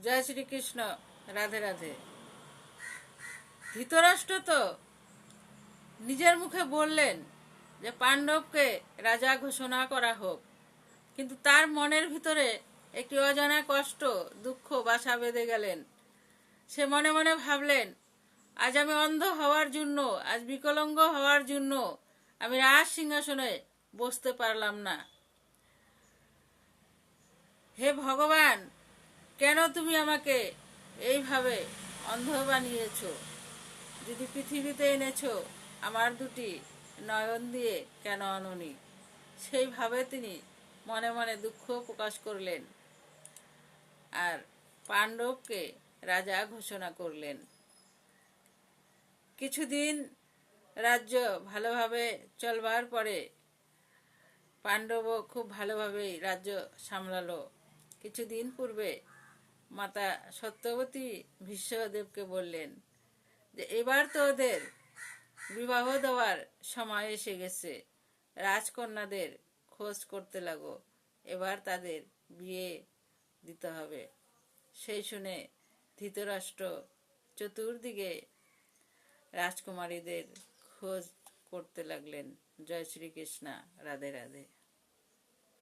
জয় শ্রীকৃষ্ণ। রাধে রাধে। ধৃতরাষ্ট্র তো নিজের মুখে বললেন যে পাণ্ডবকে রাজা ঘোষণা করা হোক, কিন্তু তার মনের ভিতরে একটি অজানা কষ্ট, দুঃখ বাসা বেঁধে গেলেন। সে মনে মনে ভাবলেন, আজ আমি অন্ধ হওয়ার জন্য, আজ বিকলাঙ্গ হওয়ার জন্য আমি রাজ সিংহাসনে বসতে পারলাম না। হে ভগবান, কেন তুমি আমাকে এইভাবে অন্ধ বানিয়েছ? যদি পৃথিবীতে এনেছ, আমার দুটি নয়ন দিয়ে কেন আনোনি? সেইভাবে তিনি মনে মনে দুঃখ প্রকাশ করলেন আর পাণ্ডবকে রাজা ঘোষণা করলেন। কিছুদিন রাজ্য ভালোভাবে চলবার পরে পাণ্ডবও খুব ভালোভাবেই রাজ্য সামলালো। কিছুদিন পূর্বে মাতা সত্যবতী ভীষ্মদেবকে বললেন যে এবার তো ওদের বিবাহ দেওয়ার সময় এসে গেছে, রাজকন্যাদের খোঁজ করতে লাগো, এবার তাদের বিয়ে দিতে হবে। সেই শুনে ধৃতরাষ্ট্র চতুর্দিকে রাজকুমারীদের খোঁজ করতে লাগলেন। জয় শ্রীকৃষ্ণ। রাধে রাধে।